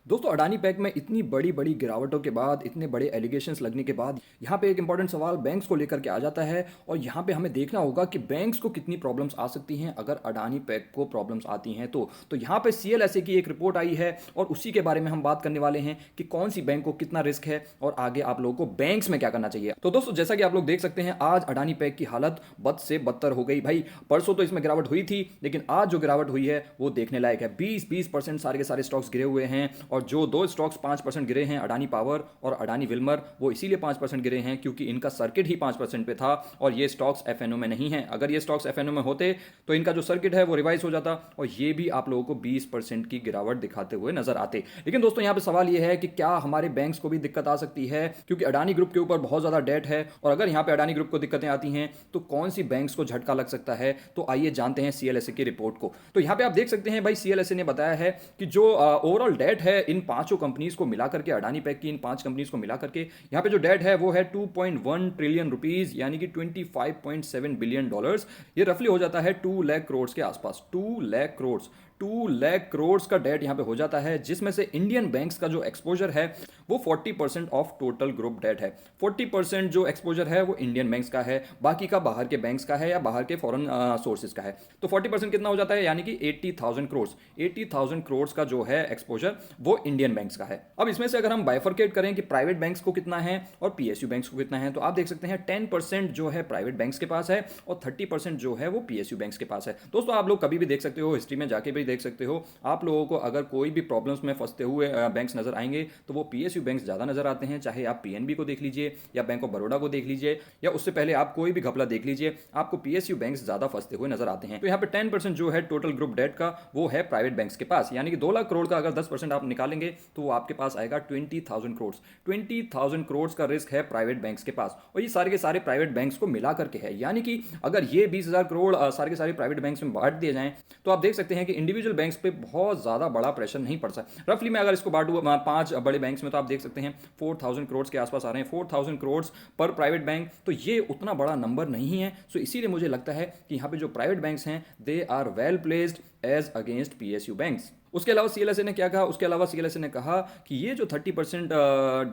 दोस्तों अडानी पैक में इतनी बड़ी बड़ी गिरावटों के बाद, इतने बड़े एलिगेशंस लगने के बाद यहाँ पे एक इंपॉर्टेंट सवाल बैंक्स को लेकर के आ जाता है और यहाँ पे हमें देखना होगा कि बैंक्स को कितनी प्रॉब्लम्स आ सकती हैं अगर अडानी पैक को प्रॉब्लम्स आती हैं तो यहाँ पे सीएलएसए की एक रिपोर्ट आई है और उसी के बारे में हम बात करने वाले हैं कि कौन सी बैंक को कितना रिस्क है और आगे आप लोगों को बैंक्स में क्या करना चाहिए। तो दोस्तों जैसा कि आप लोग देख सकते हैं, आज अडानी पैक की हालत बद से बदतर हो गई। भाई परसों तो इसमें गिरावट हुई थी, लेकिन आज जो गिरावट हुई है वो देखने लायक है। 20% सारे के सारे स्टॉक्स गिरे हुए हैं और जो दो स्टॉक्स 5% गिरे हैं, अडानी पावर और अडानी विल्मर, वो इसीलिए 5% गिरे हैं क्योंकि इनका सर्किट ही 5% पे था और ये स्टॉक्स एफएनओ में नहीं है। अगर ये स्टॉक्स एफएनओ में होते तो इनका जो सर्किट है वो रिवाइज हो जाता और ये भी आप लोगों को 20% की गिरावट दिखाते हुए नजर आते। लेकिन दोस्तों यहाँ पे सवाल ये है कि क्या हमारे बैंक्स को भी दिक्कत आ सकती है, क्योंकि अडानी ग्रुप के ऊपर बहुत ज्यादा डेट है और अगर यहाँ पे अडानी ग्रुप को दिक्कतें आती हैं तो कौन सी बैंक्स को झटका लग सकता है। तो आइए जानते हैं सीएलएसए की रिपोर्ट को। तो यहाँ पे आप देख सकते हैं भाई, सीएलएसए ने बताया है कि जो ओवरऑल डेट है इन पांचों कंपनीज को मिलाकर के, अडानी पैक की इन 5 कंपनीज को मिलाकर के यहाँ पे जो डेट है वो है 2.1 ट्रिलियन रुपीज, यानी कि 25.7 बिलियन डॉलर्स। ये रफली हो जाता है 2 लाख करोड़ के आसपास। 2 लाख करोड़ का डेट यहां पे हो जाता है, जिसमें से इंडियन बैंक्स का जो एक्सपोजर है वो 40% ऑफ टोटल ग्रुप डेट है। 40% जो एक्सपोजर है वो इंडियन बैंक्स का है, बाकी का बाहर के बैंक्स का है या बाहर के फॉरेन सोर्सेज का है। तो 40% कितना हो जाता है, यानी कि 80,000 करोड़। 80,000 करोड़ का जो है एक्सपोजर वो इंडियन बैंक्स का है। अब इसमें से अगर हम बाइफरकेट करें कि प्राइवेट बैंक्स को कितना है और पीएसयू बैंक्स को कितना है, तो आप देख सकते हैं 10% जो है प्राइवेट बैंक्स के पास है और 30% जो है वो पीएसयू बैंक्स के पास है। दोस्तों आप लोग कभी भी देख सकते हो, हिस्ट्री में जाके भी देख सकते हो, आप लोगों को अगर कोई भी प्रॉब्लम्स में फंसते हुए बैंक्स नजर आएंगे तो वो पीएसयू बैंक्स ज्यादा नजर आते हैं। चाहे आप पीएनबी को देख लीजिए या बैंक ऑफ बड़ौदा को देख लीजिए या उससे पहले आप कोई भी घपला देख लीजिए, आपको पीएसयू बैंक्स ज्यादा फंसते हुए नजर आते हैं। तो यहाँ पे 10% जो है टोटल ग्रुप डेट का वो है प्राइवेट बैंक्स के पास, यानी कि 2 लाख करोड़ का अगर 10% आप निकालेंगे तो वो आपके पास आएगा 20,000 करोड़। 20,000 करोड़ का रिस्क है प्राइवेट बैंक्स के पास और ये सारे के सारे प्राइवेट बैंक्स को मिला करके है। यानी कि अगर ये 20,000 करोड़ सारे के सारे प्राइवेट बैंक्स में बांट दिए जाएं तो आप देख सकते हैं कि इंडिविजुअल बैंक्स पे बहुत ज्यादा बड़ा प्रेशर नहीं पड़ सकता। रफली मैं अगर इसको बांटू 5 बड़े बैंक्स में तो आप देख सकते हैं 4,000 करोड़ के आसपास आ रहे हैं। 4,000 करोड़ पर प्राइवेट बैंक, तो ये उतना बड़ा नंबर नहीं है। सो इसीलिए मुझे लगता है कि यहाँ पे जो प्राइवेट बैंक्स हैं they are well placed as against PSU banks. उसके अलावा सीएलएसए ने क्या कहा, उसके अलावा सीएलएसए ने कहा कि ये जो 30%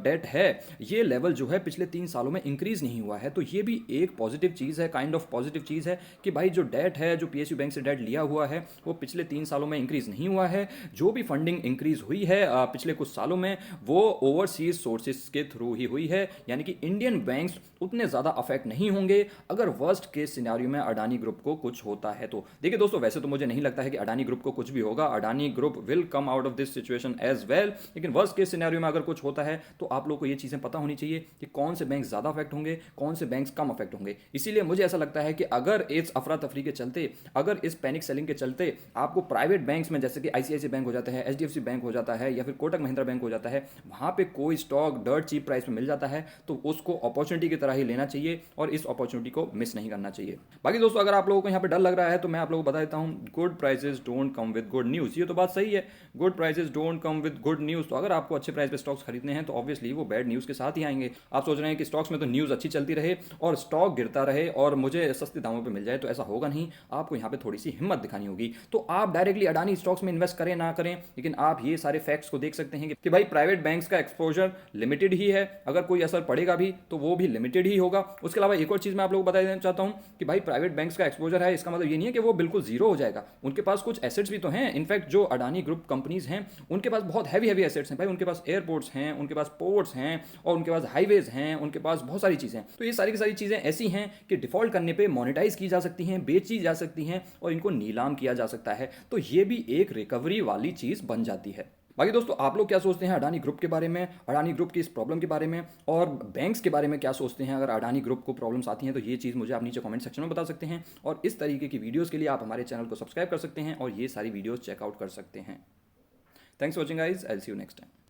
डेट है ये लेवल जो है पिछले 3 सालों में इंक्रीज नहीं हुआ है। तो ये भी एक पॉजिटिव चीज़ है, काइंड ऑफ पॉजिटिव चीज़ है कि भाई जो डेट है, जो पीएसयू बैंक से डेट लिया हुआ है वो पिछले 3 सालों में इंक्रीज नहीं हुआ है। जो भी फंडिंग इंक्रीज हुई है पिछले कुछ सालों में वो ओवरसीज सोर्सेज के थ्रू ही हुई है, यानी कि इंडियन बैंक्स उतने ज़्यादा अफेक्ट नहीं होंगे अगर वर्स्ट केस सिनेरियो में अडानी ग्रुप को कुछ होता है। तो देखिए दोस्तों, वैसे तो मुझे नहीं लगता है कि अडानी ग्रुप को कुछ भी होगा। Adani group will come out of this situation as well, लेकिन वर्स्ट केस सिनेरियो में अगर कुछ होता है तो आप लोगों को ये चीजें पता होनी चाहिए कि कौन से बैंक ज्यादा अफेक्ट होंगे, कौन से बैंक कम अफेक्ट होंगे। इसीलिए मुझे ऐसा लगता है कि अगर इस अफरा तफरी के चलते, अगर इस पैनिक सेलिंग के चलते आपको प्राइवेट बैंक्स में जैसे कि आईसीआईसी बैंक हो जाता है, एचडीएफसी बैंक हो जाता है या फिर कोटक महिंद्रा बैंक हो जाता है, वहां पे कोई स्टॉक डर्ट चीप प्राइस में मिल जाता है तो उसको अपॉर्चुनिटी की तरह ही लेना चाहिए और इस अपॉर्चुनिटी को मिस नहीं करना चाहिए। बाकी दोस्तों अगर आप लोगों को यहाँ पे डर लग रहा है तो मैं आप लोगों को बता देता हूँ, good prices don't come with good news. ये तो बात सही है, good prices don't come with good news. तो अगर आपको अच्छे प्राइस पे स्टॉक्स खरीदने हैं तो ऑब्वियसली वो बैड न्यूज के साथ ही आएंगे। आप सोच रहे हैं कि स्टॉक्स में तो न्यूज अच्छी चलती रहे और स्टॉक गिरता रहे और मुझे सस्ते दामों पे मिल जाए, तो ऐसा होगा नहीं। आपको यहाँ पे थोड़ी सी हिम्मत दिखानी होगी। तो आप डायरेक्टली अडानी स्टॉक्स में इन्वेस्ट करें ना करें, लेकिन आप ये सारे फैक्ट्स को देख सकते हैं कि भाई प्राइवेट बैंक्स का एक्सपोजर लिमिटेड ही है, अगर कोई असर पड़ेगा भी तो वो भी लिमिटेड ही होगा। उसके अलावा एक और चीज मैं आप लोगों को बता देना चाहता हूं कि भाई प्राइवेट बैंक्स का एक्सपोजर है, इसका मतलब ये नहीं है कि वो बिल्कुल जीरो हो जाएगा। उनके पास कुछ एसेट्स भी तो हैं। इनफैक्ट जो अडानी ग्रुप कंपनीज हैं उनके पास बहुत हैवी एसेट्स हैं भाई। उनके पास एयरपोर्ट्स हैं, उनके पास पोर्ट्स हैं और उनके पास हाईवेज हैं, उनके पास बहुत सारी चीजें हैं। तो ये सारी की सारी चीजें ऐसी हैं कि डिफॉल्ट करने पे मोनेटाइज की जा सकती हैं, बेची जा सकती हैं और इनको नीलाम किया जा सकता है। तो ये भी एक रिकवरी वाली चीज बन जाती है। बाकी दोस्तों आप लोग क्या सोचते हैं अडानी ग्रुप के बारे में, अडानी ग्रुप की इस प्रॉब्लम के बारे में और बैंक्स के बारे में क्या सोचते हैं? अगर अडानी ग्रुप को प्रॉब्लम्स आती हैं तो ये चीज़ मुझे आप नीचे कमेंट सेक्शन में बता सकते हैं और इस तरीके की वीडियोस के लिए आप हमारे चैनल को सब्सक्राइब कर सकते हैं और ये सारी वीडियोस चेकआउट कर सकते हैं। Thanks for watching guys, I will see you next time.